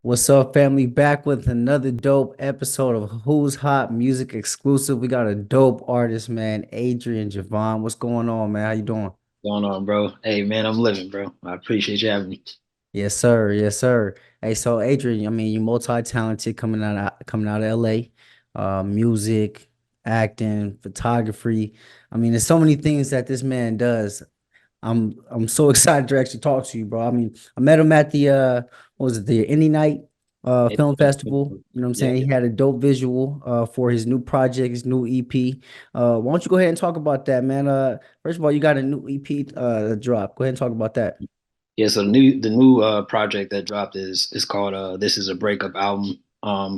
What's up, family? Back with another dope episode of Who's Hot Music Exclusive. We got a dope artist, man, Adrian Javon. What's going on, man? How you doing? Going on, bro? Hey, man, I'm living, bro. I appreciate you having me. Yes, sir. Yes, sir. Hey, so Adrian, I mean, you're multi-talented coming out of LA, music, acting, photography. I mean, there's so many things that this man does. I'm so excited to actually talk to you, bro. I mean, I met him at the what was it, the Indie Night film festival. You know what I'm Yeah. saying? He had a dope visual for his new project, his new EP. Why don't you go ahead and talk about that, man? First of all, you got a new EP drop. Go ahead and talk about that. Yeah, so the new project that dropped is called This Is a Breakup album.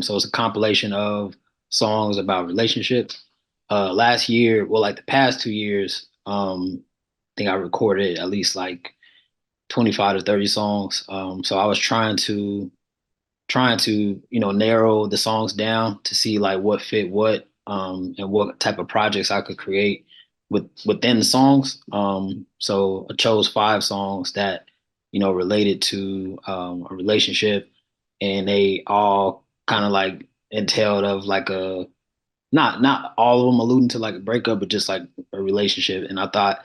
So it's a compilation of songs about relationships. Last year, well, like the past 2 years, I think I recorded at least like 25 to 30 songs. So I was trying to narrow the songs down to see like what fit what, and what type of projects I could create within the songs. So I chose 5 songs that related to a relationship, and they all kind of like entailed of like a not all of them alluding to like a breakup, but just like a relationship. And I thought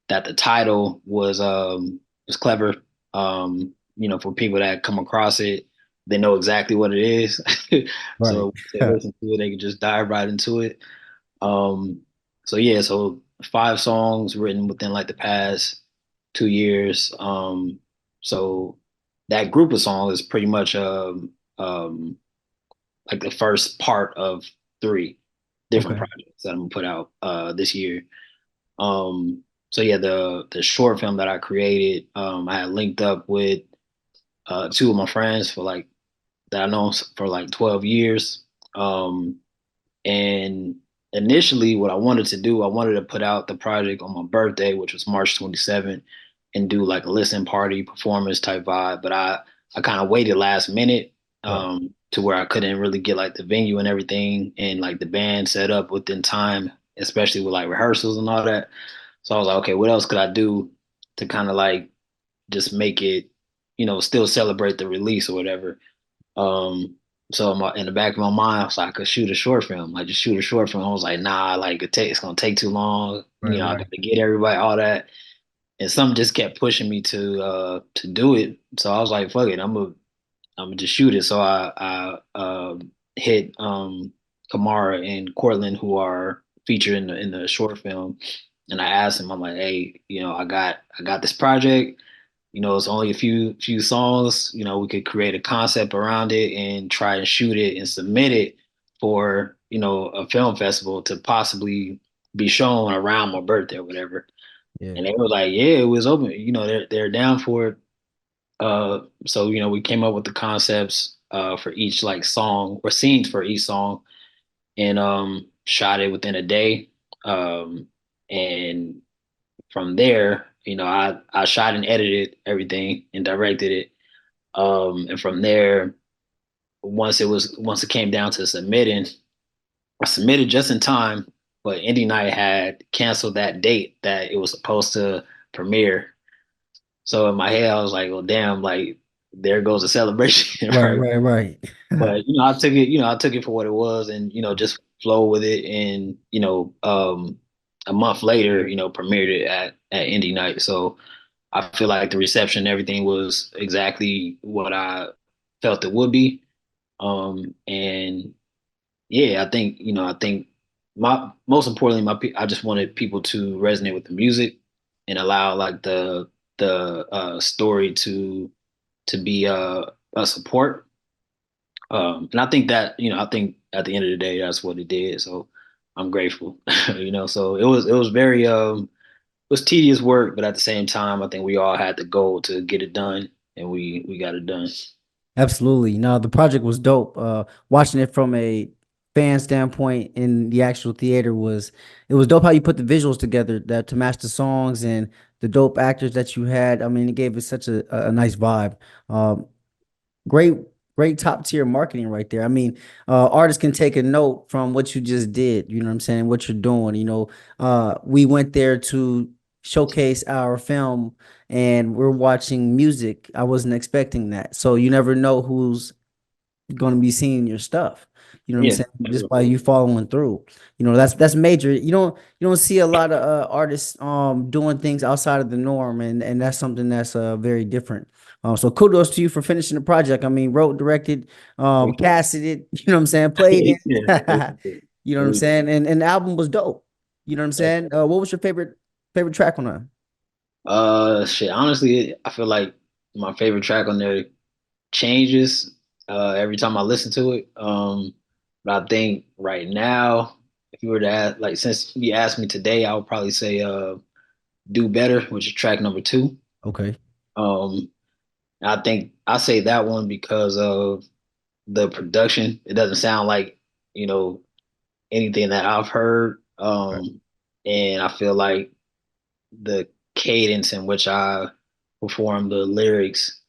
that the title was clever. For people that come across it, they know exactly what it is. Right. So if they listen to it, they can just dive right into it. Um, so yeah, so 5 songs written within like the past 2 years. So that group of songs is pretty much like the first part of 3 different Okay. projects that I'm gonna put out this year. So yeah, the short film that I created, I had linked up with 2 of my friends for like that I know for like 12 years. And initially what I wanted to do, I wanted to put out the project on my birthday, which was March 27th, and do like a listen party performance type vibe. But I kind of waited last minute, Right. to where I couldn't really get like the venue and everything and like the band set up within time, especially with like rehearsals and all that. So I was like, okay, what else could I do to kind of like just make it, still celebrate the release or whatever. Um, so in the back of my mind, I was like, I could shoot a short film. Like just shoot a short film. I was like, nah, like it's gonna take too long. Right. I Right. gotta get everybody, all that. And something just kept pushing me to do it. So I was like, fuck it, I'm gonna just shoot it. So I hit Kamara and Cortland, who are featured in the short film, and I asked him, I'm like, hey, I got this project. It's only a few songs. We could create a concept around it and try and shoot it and submit it for a film festival to possibly be shown around my birthday or whatever. Yeah. And they were like, yeah, it was open. They're down for it. So we came up with the concepts for each like song or scenes for each song, and shot it within a day. And from there, I shot and edited everything and directed it. And from there, once it came down to submitting, I submitted just in time, but Indie Night had canceled that date that it was supposed to premiere. So in my head, I was like, well, damn, like there goes the celebration, Right. right? Right. Right. But I took it for what it was, and just flow with it. And a month later, premiered it at Indie Night. So I feel like the reception and everything was exactly what I felt it would be. And yeah, I think my most importantly, I just wanted people to resonate with the music and allow like the story to be a support. And I think at the end of the day, that's what it did. So I'm grateful. So it was very it was tedious work, but at the same time, I think we all had the goal to get it done, and we got it done. Absolutely. No, the project was dope. Watching it from a fan standpoint in the actual theater was dope how you put the visuals together that to match the songs and the dope actors that you had. I mean, it gave it such a nice vibe. Um, great, great top tier marketing right there. I mean, artists can take a note from what you just did. You know what I'm saying? What you're doing. We went there to showcase our film and we're watching music. I wasn't expecting that. So you never know who's going to be seeing your stuff. You know what I'm Yeah. saying? Just by you following through. You know, that's major. You don't see a lot of artists doing things outside of the norm, and that's something that's very different. So kudos to you for finishing the project. I mean, wrote, directed, casted it, you know what I'm saying, played Yeah. it. You know what I'm saying? And the album was dope. You know what I'm saying? What was your favorite track on that? Shit. Honestly, I feel like my favorite track on there changes every time I listen to it. But I think right now, if you were to ask, like, since you asked me today, I would probably say "Do Better," which is track number two. Okay. Um, I think I say that one because of the production. It doesn't sound like you know anything that I've heard, Right. and I feel like the cadence in which I perform the lyrics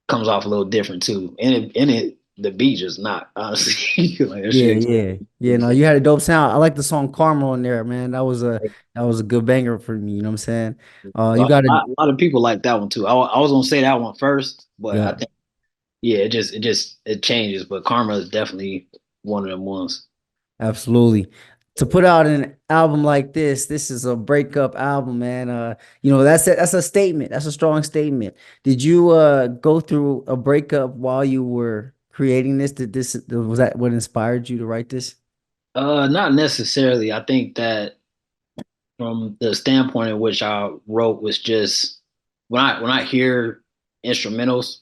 comes off a little different too. And it the beat just not honestly like that Yeah, shit. yeah, yeah. No, you had a dope sound. I like the song "Karma" on there, man. That was a good banger for me. You know what I'm saying? A You got to, lot of people like that one too. I was gonna say that one first, but I yeah. think yeah, it changes. But Karma is definitely one of them ones. Absolutely. To put out an album like this is a breakup album, man. That's a statement. That's a strong statement. Did you go through a breakup while you were creating this? Did this was that what inspired you to write this? Not necessarily. I think that from the standpoint in which I wrote was just when I hear instrumentals,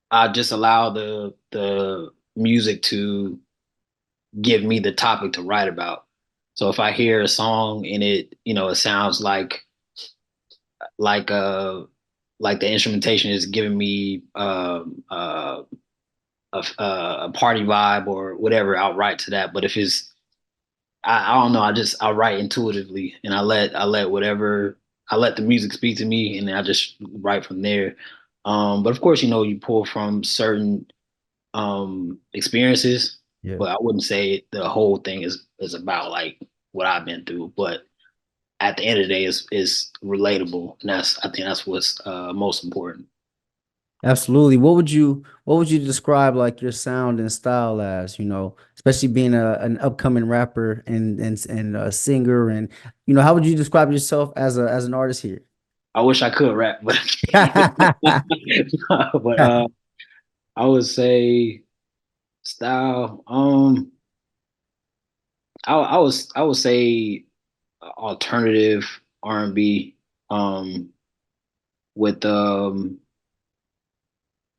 I just allow the music to give me the topic to write about. So if I hear a song and it sounds like uh like the instrumentation is giving me a party vibe or whatever, I'll write to that. But if it's I don't know, I write intuitively and I let the music speak to me and then I just write from there. But of course, you pull from certain experiences, Yeah. but I wouldn't say the whole thing is about like what I've been through. But at the end of the day, is relatable, and I think that's what's most important. Absolutely. What would you describe like your sound and style as, especially being an upcoming rapper and a singer, and how would you describe yourself as an artist here? I wish I could rap, but but I would say style. I would say alternative R&B, with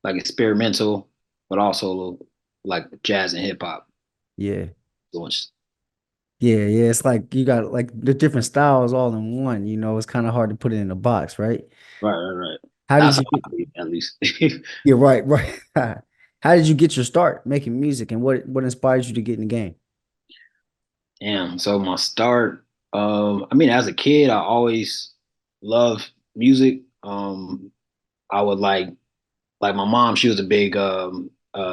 like experimental, but also a little like jazz and hip hop Yeah. influence. Yeah, yeah. It's like you got like the different styles all in one, it's kind of hard to put it in a box, right? Right, right, right. How did That's you how get I believe, at least. Yeah, right, right. How did you get your start making music, and what inspired you to get in the game? Damn. So my start, I mean, as a kid, I always loved music. I would like my mom, she was a big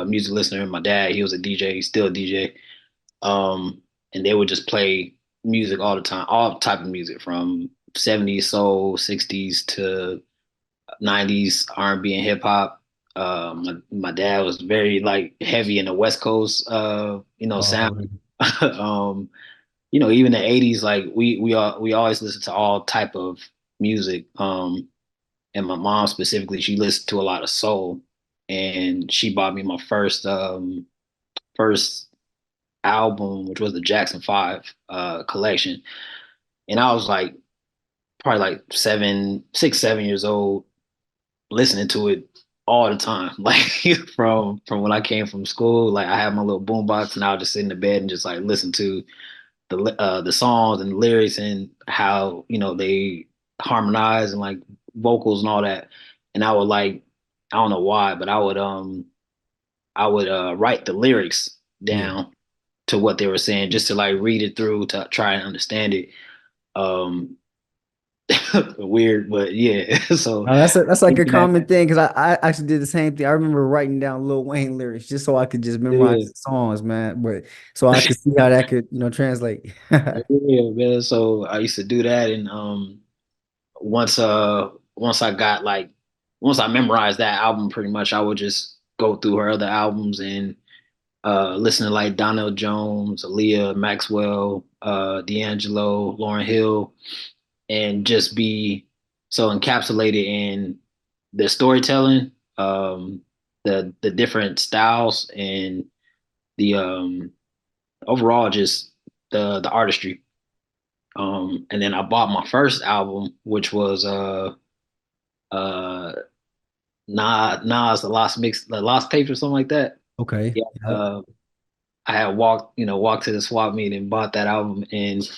music listener, and my dad, he was a DJ, he's still a DJ. And they would just play music all the time, all type of music from 70s soul, 60s to 90s R&B and hip hop. My dad was very like heavy in the West Coast, sound. Oh, um, even the 80s, like we always listen to all type of music. And my mom specifically, she listened to a lot of soul, and she bought me my first album, which was the Jackson 5 collection. And I was like probably like 7 years old, listening to it all the time. Like from when I came from school, like I had my little boombox and I would just sit in the bed and just like listen to the songs and the lyrics and how they harmonize and like vocals and all that. And I would like I don't know why, but I would write the lyrics yeah. down to what they were saying just to like read it through to try and understand it. Um Weird, but yeah. So No, that's like a thinking that common thing because I actually did the same thing. I remember writing down Lil Wayne lyrics just so I could just memorize yeah. the songs, man. But so I could see how that could, translate. Yeah, man. So I used to do that, and once I got like once I memorized that album pretty much, I would just go through her other albums and listen to like Donnell Jones, Aaliyah, Maxwell, D'Angelo, Lauryn Hill, and just be so encapsulated in the storytelling, the different styles, and the overall just the artistry. And then I bought my first album, which was uh Nas the Lost Tapes or something like that. Okay. Yeah. Yep. I had walked to the swap meet and bought that album, and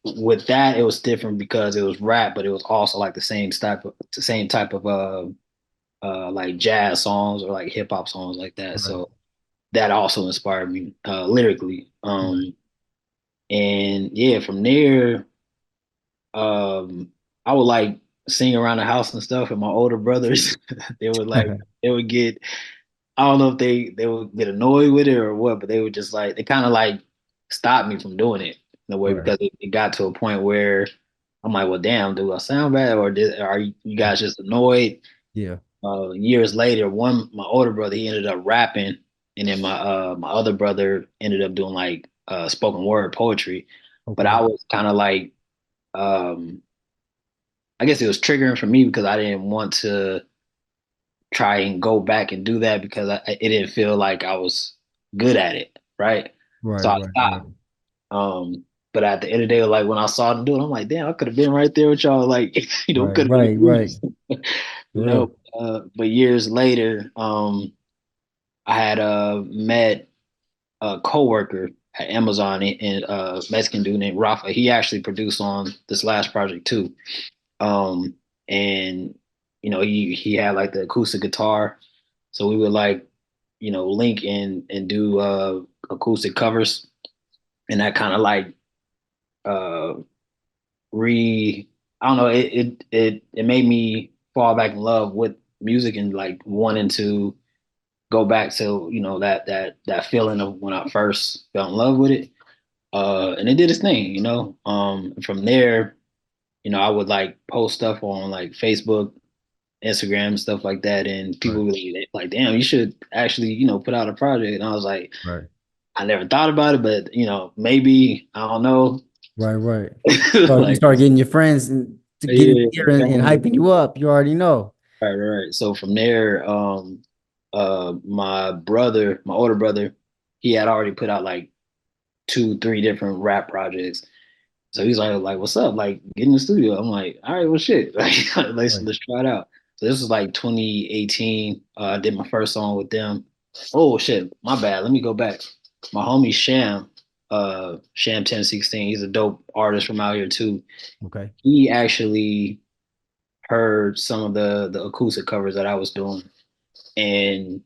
with that it was different because it was rap, but it was also like the same type of like jazz songs or like hip hop songs like that. Right. So that also inspired me lyrically. Right. And yeah, from there, I would like sing around the house and stuff, and my older brothers, they would like they would get I don't know if they would get annoyed with it or what, but they would just like they kind of like stop me from doing it in a way Right. because it got to a point where I'm like, well, damn, do I sound bad or are you guys just annoyed? Yeah. Years later, one my older brother he ended up rapping, and then my other brother ended up doing like spoken word poetry. But Okay. I was kind of like um, I guess it was triggering for me because I didn't want to try and go back and do that because it didn't feel like I was good at it, right? Right. So I Right. Right. stopped. But at the end of the day, like when I saw them do it, I'm like, damn, I could have been right there with y'all. Like, Right. could have been Right. Right. you For real. know. But years later, I had met a coworker at Amazon and Mexican dude named Rafa. He actually produced on this last project too. Um, and he had like the acoustic guitar, so we would like link in and do acoustic covers, and that kind of like uh re I don't know it made me fall back in love with music and like wanting to go back to that feeling of when I first fell in love with it. And it did its thing, from there, I would like post stuff on like Facebook, Instagram, stuff like that, and Right. people would be like, "Damn, you should actually, put out a project." And I was like, Right. I never thought about it, but maybe I don't know. Right. Right. So you Like, start getting your friends and to get in yeah, here and hyping you up. You already know. right. So from there, my older brother, he had already put out like two, three different rap projects. So he's like, what's up? Like, get in the studio. I'm like, all right, well, shit. Like, let's Right. let's try it out. So this was like 2018. I did my first song with them. Oh shit, my bad. Let me go back. My homie Sham 1016. He's a dope artist from out here too. Okay. He actually heard some of the acoustic covers that I was doing and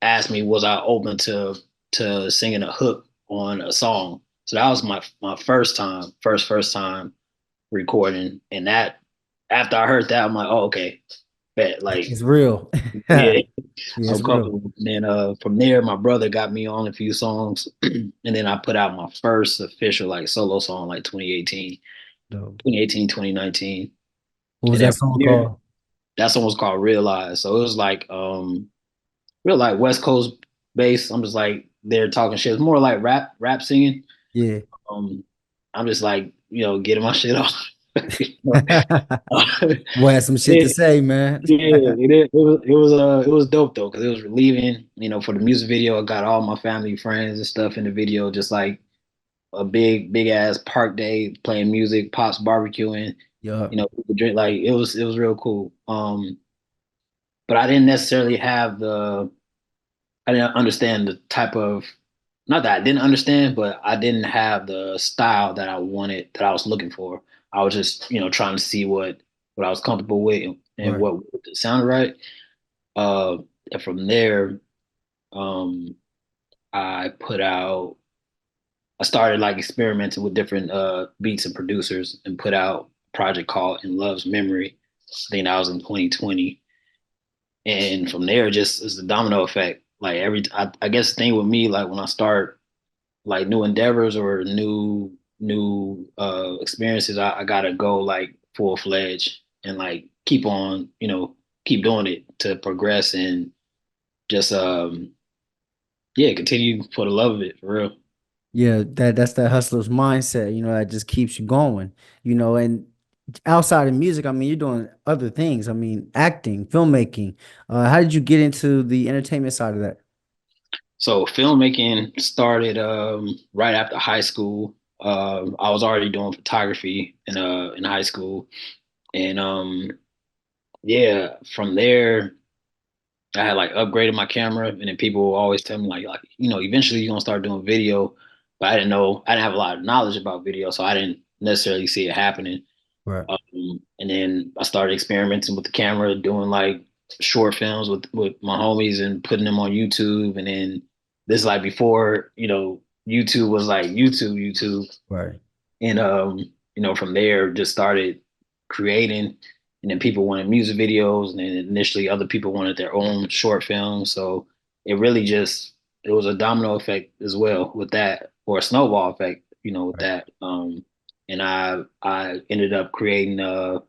asked me was I open to singing a hook on a song. So that was my first time recording, and that after I heard that, I'm like, oh okay, bet like It's real. Yeah, yeah, it's I'm real. comfortable. And then from there, my brother got me on a few songs, and then I put out my first official like solo song like Dope. 2019, What was and then that from song there, called? that song was called Realize. So it was like real like West Coast bass. I'm just like they're talking shit. It's more like rap singing. Yeah. Um, I'm just like getting my shit off. You know? Boy had some shit to Yeah, say, man. it was dope though because it was relieving. For the music video, I got all my family, friends, and stuff in the video, just like a big ass park day playing music, pops barbecuing. Yup. People drink like it was real cool. But I didn't necessarily have I didn't understand the type of not that I didn't understand, but I didn't have the style that I wanted that I was looking for. I was just trying to see what I was comfortable with and Right. what sounded right. Uh, and from there, um, I put out. I started like experimenting with different beats and producers and put out a project called In Love's Memory. I think that was in 2020. And from there, just it's the domino effect. Like I guess the thing with me, like when I start like new endeavors or new experiences, I gotta go like full fledged and like keep on, keep doing it to progress and just yeah, continue for the love of it for real. Yeah, that's that hustler's mindset, that just keeps you going, and outside of music, I mean, you're doing other things. I mean, acting, filmmaking. How did you get into the entertainment side of that? So filmmaking started right after high school. I was already doing photography in high school, and yeah, from there I had like upgraded my camera, and then people will always tell me like eventually you're gonna start doing video, but I didn't know I didn't have a lot of knowledge about video, so I didn't necessarily see it happening. Right. And then I started experimenting with the camera, doing like short films with my homies and putting them on YouTube. And then this like before, YouTube was like YouTube. Right. And from there just started creating. And then people wanted music videos, and then initially other people wanted their own short films. So it was a domino effect as well with that, or a snowball effect, with Right. that. And I ended up creating uh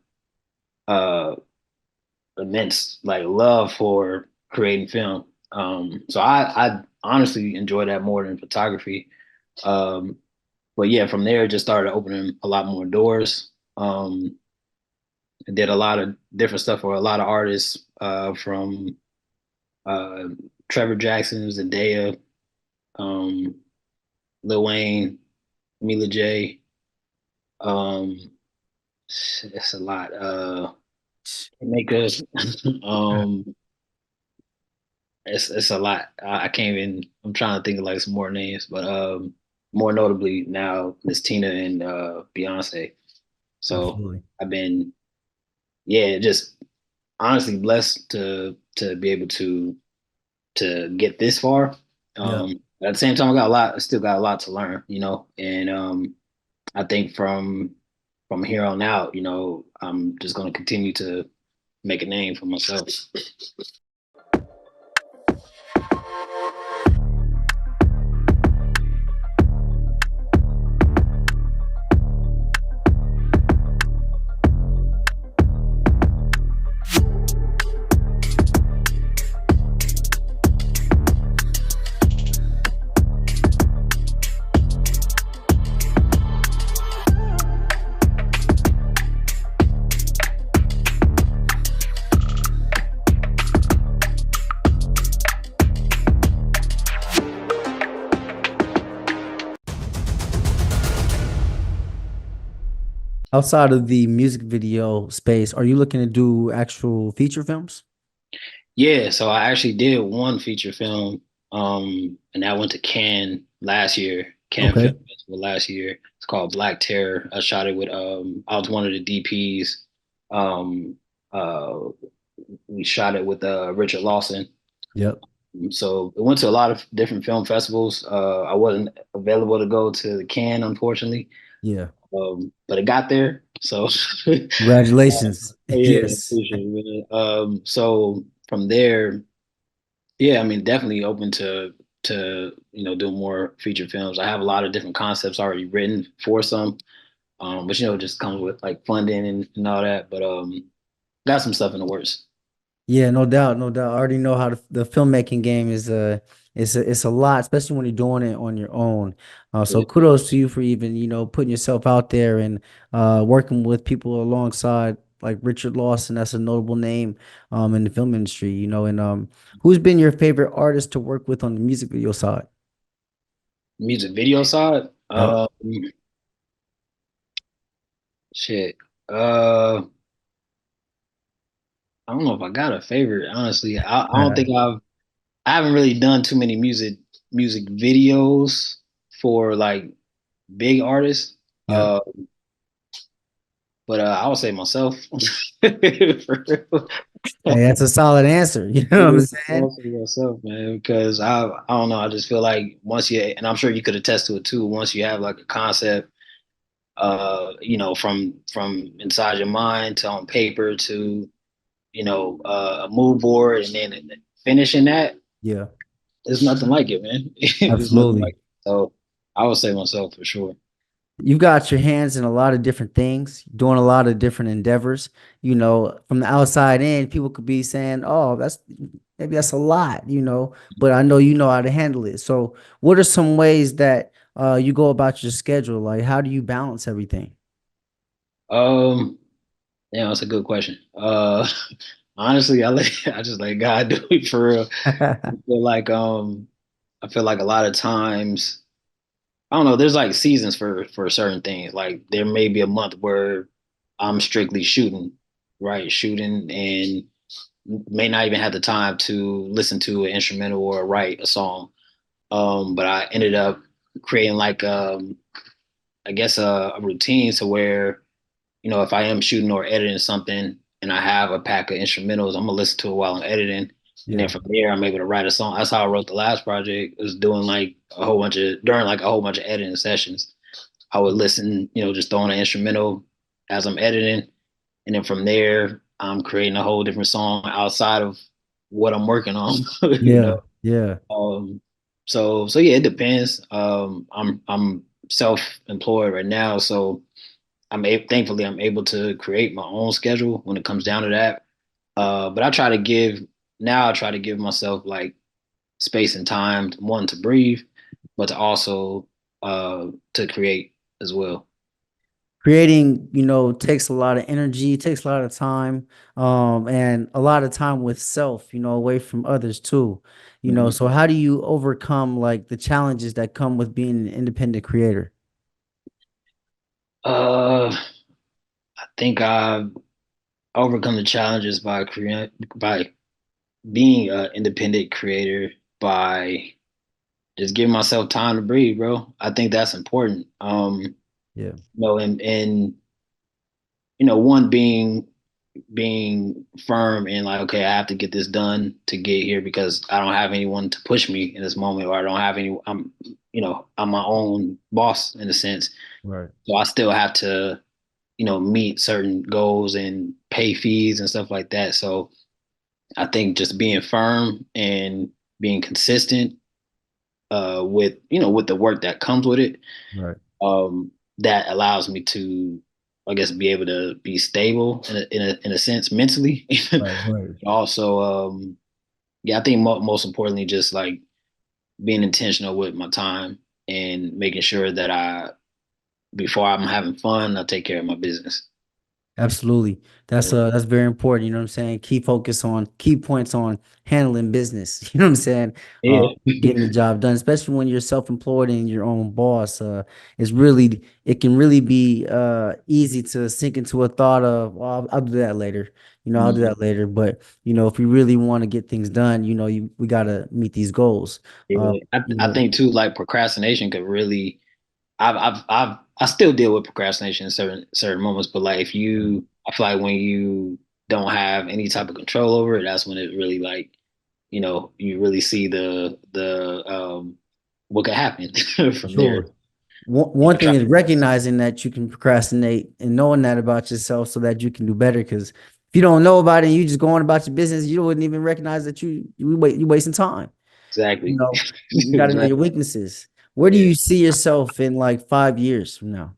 immense like love for creating film. So I honestly enjoy that more than photography. Um, but yeah, from there it just started opening a lot more doors. I did a lot of different stuff for a lot of artists, from uh, Trevor Jackson, Zendaya, um, Lil Wayne, Mila J. Um, it's a lot. Makers. um, it's a lot. I can't even. I'm trying to think of like some more names, but more notably now Miss Tina and Beyonce. So Absolutely. I've been, yeah, just honestly blessed to be able to get this far. Yeah. At the same time, I still got a lot to learn, and I think from here on out, I'm just gonna continue to make a name for myself. Outside of the music video space, are you looking to do actual feature films? Yeah, so I actually did one feature film, and that went to Cannes last year, Cannes Film Okay. Festival last year. It's called Black Terror. I shot it with I was one of the DPs. Um, uh, we shot it with Richard Lawson. Yep. So it went to a lot of different film festivals. I wasn't available to go to the Cannes, unfortunately, Yeah. but it got there. So Congratulations. yeah, Yes. appreciate it. So from there. Yeah, I mean, definitely open to doing more feature films. I have a lot of different concepts already written for some, but it just comes with like funding and all that. But got some stuff in the works. Yeah, no doubt, no doubt. I already know how the filmmaking game is it's a lot, especially when you're doing it on your own. So Yeah. kudos to you for even, putting yourself out there and working with people alongside like Richard Lawson. That's a notable name in the film industry, and who's been your favorite artist to work with on the music video side? Music video side, Yep. shit. Uh, I don't know if I got a favorite. Honestly, I don't think I haven't really done too many music videos for like big artists. Yep. But I would say myself. For real. Hey, that's a solid answer. You know what I'm Yeah, saying? also myself, man, because I don't know, I just feel like once you, and I'm sure you could attest to it too, once you have like a concept, from inside your mind to on paper to a mood board, and then finishing that, Yeah, there's nothing like it, man. There's nothing like absolutely. it. So I would say myself for sure. You've got your hands in a lot of different things, doing a lot of different endeavors. From the outside in, people could be saying, "Oh, maybe that's a lot, but I know you know how to handle it. So, what are some ways that you go about your schedule? Like, how do you balance everything? Um, yeah, that's a good question. Honestly, I just let God do it for real. I feel like I feel like a lot of times I don't know, there's like seasons for certain things. Like there may be a month where I'm strictly shooting, right? Shooting and may not even have the time to listen to an instrumental or write a song. But I ended up creating like I guess a routine to where if I am shooting or editing something and I have a pack of instrumentals, I'm gonna listen to it while I'm editing. And then Yeah, from there, I'm able to write a song. That's how I wrote the last project. It was doing like during like a whole bunch of editing sessions. I would listen, just throwing an instrumental as I'm editing. And then from there, I'm creating a whole different song outside of what I'm working on, you know. yeah, yeah. Um, so yeah, it depends. I'm self-employed right now, so thankfully I'm able to create my own schedule when it comes down to that. But I try to give myself like space and time, one to breathe, but to also to create as well. Creating, takes a lot of energy, takes a lot of time, and a lot of time with self, away from others too. Mhm. So how do you overcome like the challenges that come with being an independent creator? I think I've overcome the challenges by being an independent creator by just giving myself time to breathe, bro. I think that's important. Yeah, And one being firm and like, okay, I have to get this done to get here because I don't have anyone to push me in this moment, or I don't have any. I'm my own boss in a sense, right, so I still have to, meet certain goals and pay fees and stuff like that. So I think just being firm and being consistent with the work that comes with it, right, that allows me to, I guess, be able to be stable in a sense mentally. right, right. Also, yeah, I think most importantly, just like being intentional with my time and making sure that before I'm having fun, I take care of my business. Absolutely. Yeah, That's very important. You know what I'm saying? Key points on handling business. You know what I'm saying? Uh, yeah, Getting the job done, especially when you're self-employed and your own boss. It can really be easy to sink into a thought of, well, I'll do that later. I'll do Mhm. that later. But if we really want to get things done, we gotta meet these goals. Uh, Yeah. you I know, think too, like procrastination could really. I still deal with procrastination in certain moments, but like I feel like when you don't have any type of control over it, that's when it really like, you really see the what could happen for from there. sure. One I try. thing is recognizing that you can procrastinate and knowing that about yourself so that you can do better. Because if you don't know about it and you just going about your business, you wouldn't even recognize that you wasting time. You Exactly. know, you got to know Exactly. your weaknesses. Where do Yeah. you see yourself in like 5 years from now?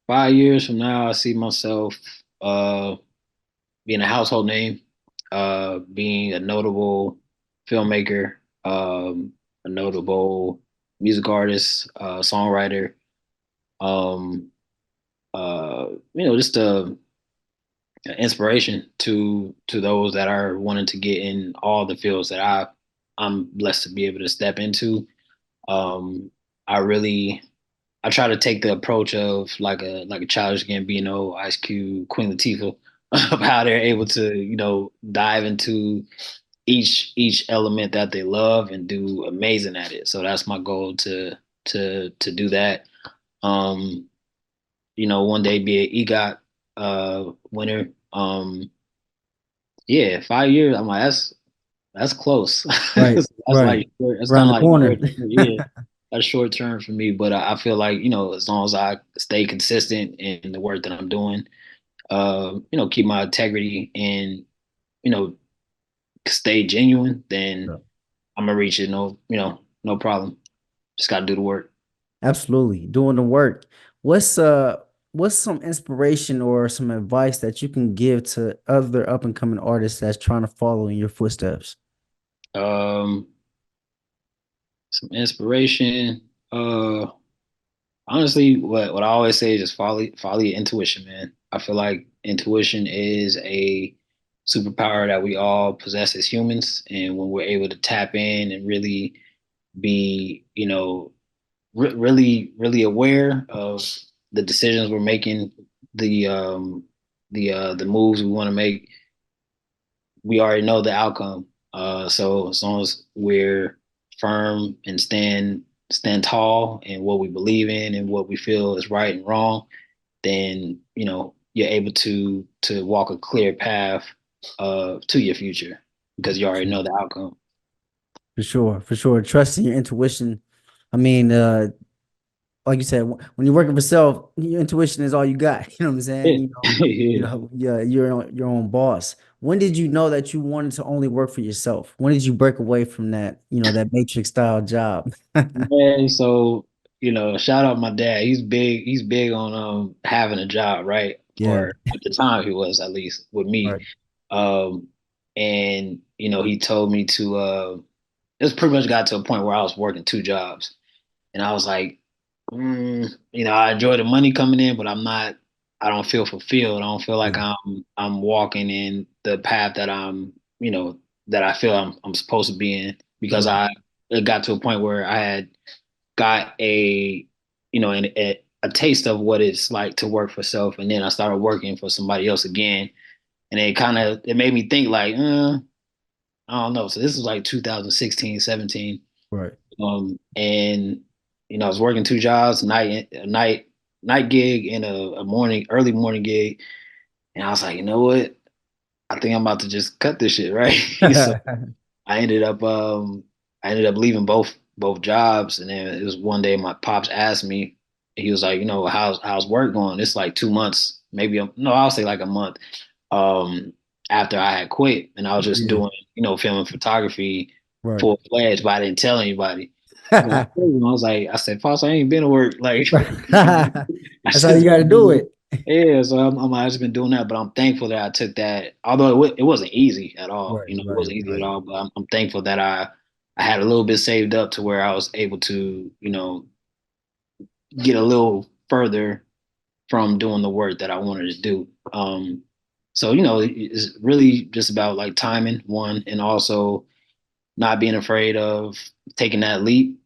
5 years from now, I see myself being a household name, being a notable filmmaker, a notable music artist, songwriter, um, just a inspiration to those that are wanting to get in all the fields that I'm blessed to be able to step into. Um, I really I try to take the approach of like a Childish Gambino, Ice Cube, Queen Latifah, of how they're able to dive into each element that they love and do amazing at it. So that's my goal to do that. Um, one day be an EGOT winner. Yeah, 5 years. I'm like that's close. Right, That's right, like that's kind around of the like corner. short. Yeah, that's short term for me. But I feel like as long as I stay consistent in the work that I'm doing, keep my integrity and you know stay genuine, then Yeah. I'm gonna reach it. No problem. Just gotta do the work. Absolutely, doing the work. What's uh, what's some inspiration or some advice that you can give to other up and coming artists that's trying to follow in your footsteps? Um, some inspiration. Honestly, what I always say is just follow your intuition, man. I feel like intuition is a superpower that we all possess as humans, and when we're able to tap in and really be, really aware of the decisions we're making, the moves we want to make, we already know the outcome. So as long as we're firm and stand tall in what we believe in and what we feel is right and wrong, then you're able to walk a clear path to your future because you already know the outcome. For sure, for sure. Trusting your intuition. I mean, like you said, when you're working for self, your intuition is all you got. You know what I'm saying? Yeah, yeah. Yeah, you're your own boss. When did you know that you wanted to only work for yourself? When did you break away from that, that matrix style job? Man, so shout out my dad. He's big on having a job, right? Yeah, Or at the time he was, at least with me. right. Um and he told me to it pretty much got to a point where I was working two jobs. And I was like, I enjoy the money coming in, but I don't feel fulfilled. I don't feel like Yeah, I'm walking in the path that you know, that I feel I'm supposed to be in because right. it got to a point where I had got a taste of what it's like to work for self. And then I started working for somebody else again. And it made me think like, I don't know. So this was like 2016, 17. Right. And I was working two jobs, night gig and a early morning gig. And I was like, you know what? I think I'm about to just cut this shit, right? So I ended up I ended up leaving both jobs. And then it was one day my pops asked me, he was like, how's work going? It's like 2 months, maybe no, I'll say like a month um after I had quit, and I was just Yeah, doing, filming photography right. full fledged, but I didn't tell anybody. So I was like, I said, Pops, I ain't been to work. Like I That's how just you got to do it. yeah, so I just been doing that, but I'm thankful that I took that. Although it wasn't easy at all, Right, it right, wasn't easy at right. all. But I'm thankful that I had a little bit saved up to where I was able to, get a little further from doing the work that I wanted to do. So it's really just about like timing, one, and also not being afraid of taking that leap.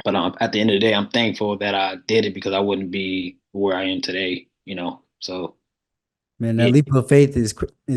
But at the end of the day, I'm thankful that I did it because I wouldn't be where I am today. So Man, that yeah, leap of faith is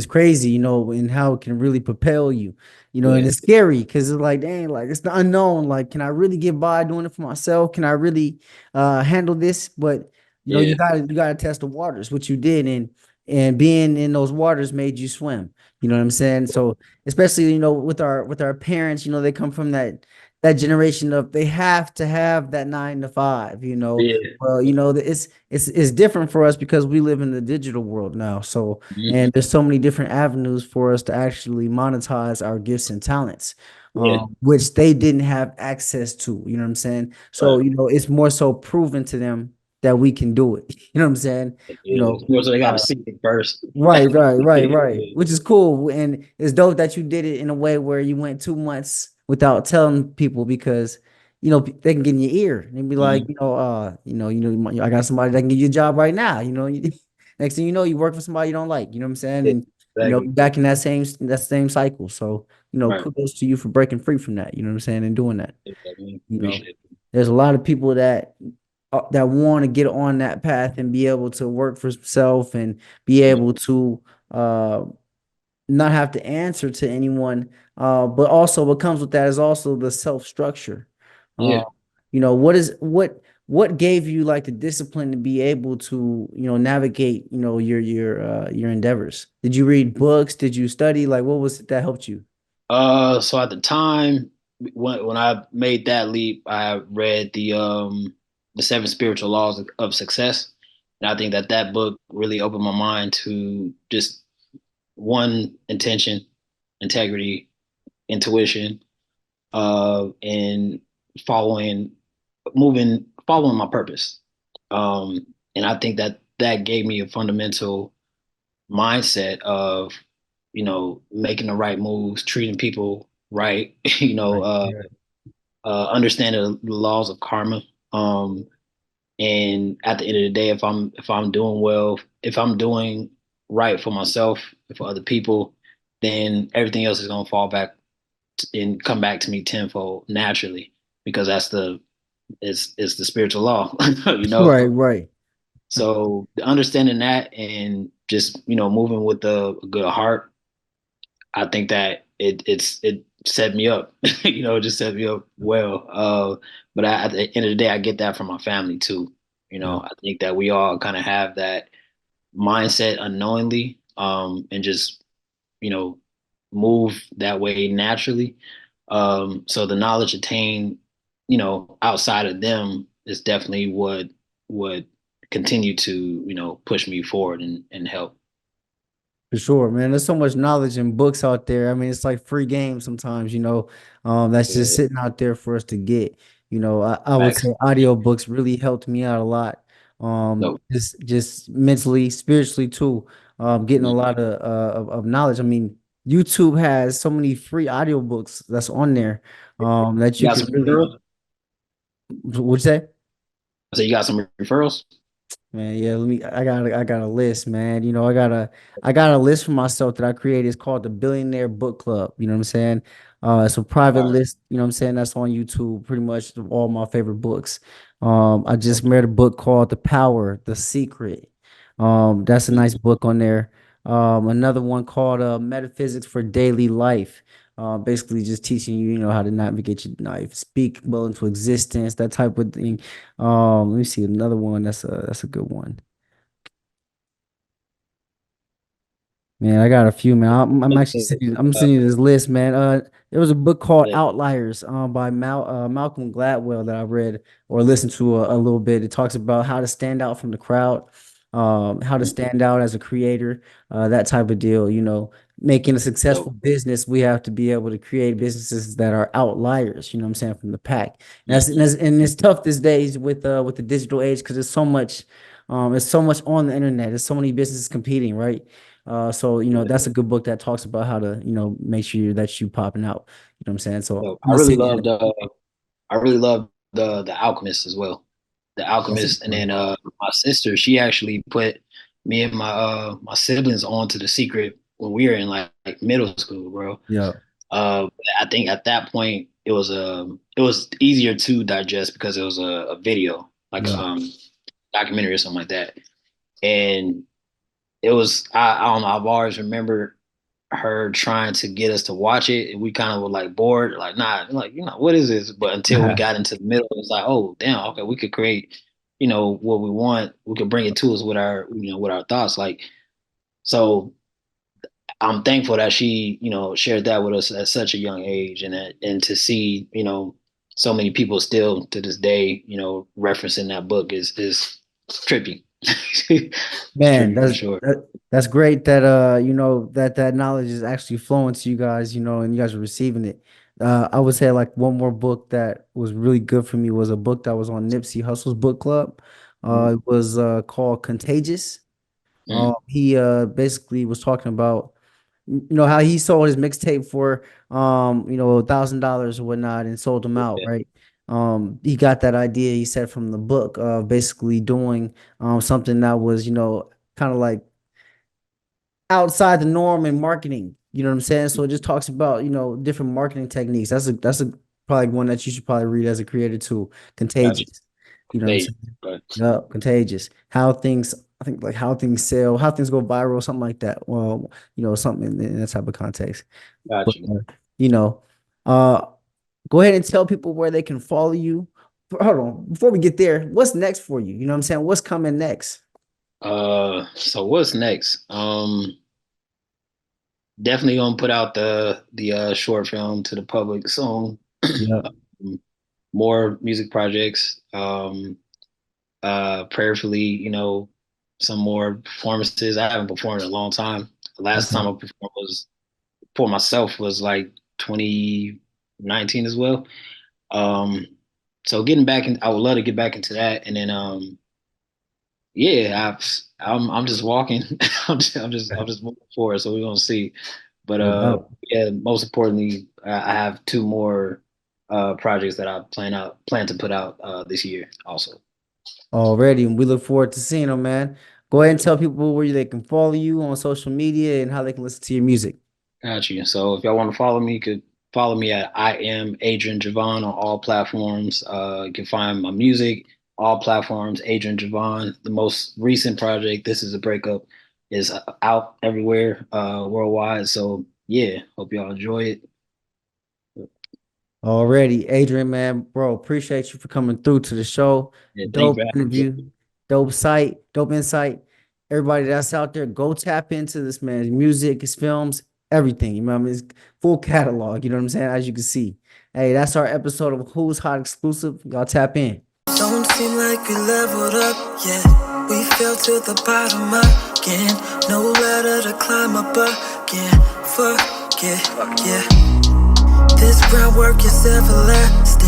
crazy, and how it can really propel you, and yeah, it's scary because it's like, dang, like it's the unknown. Like, can I really get by doing it for myself? Can I really handle this? But yeah, you gotta test the waters, which you did, and being in those waters made you swim. You know what I'm saying? So especially, with our parents, they come from that generation of they have to have that 9 to 5, yeah. well, it's different for us because we live in the digital world now. So, Mhm. and there's so many different avenues for us to actually monetize our gifts and talents, Yeah, which they didn't have access to. You know what I'm saying? right. So, it's more so proven to them that we can do it. You know what I'm saying? You Yeah, know, more so they got to uh, see it first. Right, right, right, right. Yeah, Which is cool. And it's dope that you did it in a way where you went 2 months without telling people because, they can get in your ear and be like, mhm. I got somebody that can give you a job right now. Next thing you know, you work for somebody you don't like, you know what I'm saying? Yeah, And, exactly. back in that same cycle. So, Right. kudos to you for breaking free from that, you know what I'm saying? And doing that. Yeah, man. You know, Appreciate it. there's a lot of people that want to get on that path and be able to work for self and be Mhm. able to uh not have to answer to anyone. But also what comes with that is also the self structure. Yeah. Uh, what gave you like the discipline to be able to navigate your endeavors? Did you read books? Did you study? Like what was it that helped you? So at the time when I made that leap, I read the Seven Spiritual Laws of Success, and I think that book really opened my mind to just one intention, integrity, intuition, and following, following my purpose. And I think that gave me a fundamental mindset of, making the right moves, treating people right. You know, Right. Yeah. understanding the laws of karma. Um, and at the end of the day, if I'm doing well, if I'm doing right for myself and for other people, then everything else is gonna fall back and come back to me tenfold naturally because it's the spiritual law, you know. Right. Right. So understanding that and just moving with a good heart, I think that it set me up, it just set me up well. But at the end of the day, I get that from my family too. Yeah. I think that we all kind of have that mindset unknowingly, and just you know move that way naturally. So the knowledge attained, outside of them is definitely what would continue to push me forward and help. For sure, man. There's so much knowledge in books out there. I mean, it's like free game sometimes, that's just Yeah, sitting out there for us to get. I would say facts. audiobooks really helped me out a lot. No. Just mentally, spiritually too. Getting a lot of knowledge. I mean, YouTube has so many free audiobooks that's on there that You you got could some really, referrals? would you say? I said you got some referrals? Man, yeah, I got a list, man. I got a list for myself that I created. It's called the Billionaire Book Club. You know what I'm saying? It's a private All right. list, you know what I'm saying? That's on YouTube, pretty much of all my favorite books. I just read a book called The Power, The Secret. That's a nice book on there. Another one called Metaphysics for Daily Life. Basically just teaching you, how to navigate your life, speak well into existence, that type of thing. Let me see another one. That's a good one. Man, I got a few, man. I'm actually sending you this list, man. There was a book called Yeah. Outliers, by Malcolm Gladwell that I read or listened to a little bit. It talks about how to stand out from the crowd, how to stand out as a creator, that type of deal. Making a successful Dope. business, we have to be able to create businesses that are outliers. You know what I'm saying, from the pack. And it's tough these days with the digital age because there's so much on the internet. There's so many businesses competing, right? So that's a good book that talks about how to make sure that you popping out. You know what I'm saying? So Dope. I'm gonna send you that. I really loved the Alchemist as well. The That's a Alchemist, good and one. then my sister, she actually put me and my siblings onto The Secret when we were in like middle school, bro. Yeah, Uh, I think at that point it was easier to digest because it was a video, like yeah. documentary or something like that. And it was I don't know, I've always remembered her trying to get us to watch it, and we kind of were like bored, like nah, like what is this? But until we got into the middle, it's like, oh damn, okay, we could create, what we want. We could bring it to us with our with our thoughts, like so. I'm thankful that she shared that with us at such a young age, and to see so many people still to this day referencing that book is trippy. It's Man, trippy for sure. that's great that that knowledge is actually flowing to you guys, and you guys are receiving it. I would say like one more book that was really good for me was a book that was on Nipsey Hussle's book club. Mm-hmm. It was called Contagious. Mm-hmm. He basically was talking about how he sold his mixtape for $1,000 or whatnot and sold them out, Yeah, right? He got that idea, he said, from the book of basically doing something that was, kind of like outside the norm in marketing. You know what I'm saying? So it just talks about, different marketing techniques. That's a probably one that you should probably read as a creator too. gotcha. Contagious. You know what I'm Hey, saying? but Yeah, contagious. How things, I think like how things sell, how things go viral, something like that. Well, something in that type of context. But gotcha. you know, uh, go ahead and tell people where they can follow you. Hold on, before we get there, what's next for you? You know what I'm saying? What's coming next? So what's next? Definitely gonna put out the short film to the public soon. Yeah. Um, More music projects. Prayerfully, some more performances. I haven't performed in a long time. The last Okay. time I performed was for myself was like 2019 as well. Um, so getting back in, I would love to get back into that, and then yeah, I'm just walking. I'm just moving forward. So we're gonna see. But No doubt. yeah, most importantly, I have two more projects that I plan to put out this year also. Already, and we look forward to seeing them, man. Go ahead and tell people where they can follow you on social media and how they can listen to your music. Got you. So if y'all want to follow me, you could follow me at I am Adrian Javon on all platforms. You can find my music, all platforms, Adrian Javon. The most recent project, This Is a Breakup, is out everywhere worldwide. So yeah, hope y'all enjoy it. Already, Adrian, man, bro, appreciate you for coming through to the show. Yeah, thank you Dope for having me. interview, dope site, dope insight. Everybody that's out there, go tap into this man's music, his films, everything. You know what I mean? His full catalog. You know what I'm saying? As you can see. Hey, that's our episode of Who's Hot Exclusive. Y'all tap in. Don't seem like we leveled up yet. We fell to the bottom again. No ladder to climb up again. Fuck it, yeah. This groundwork is everlasting.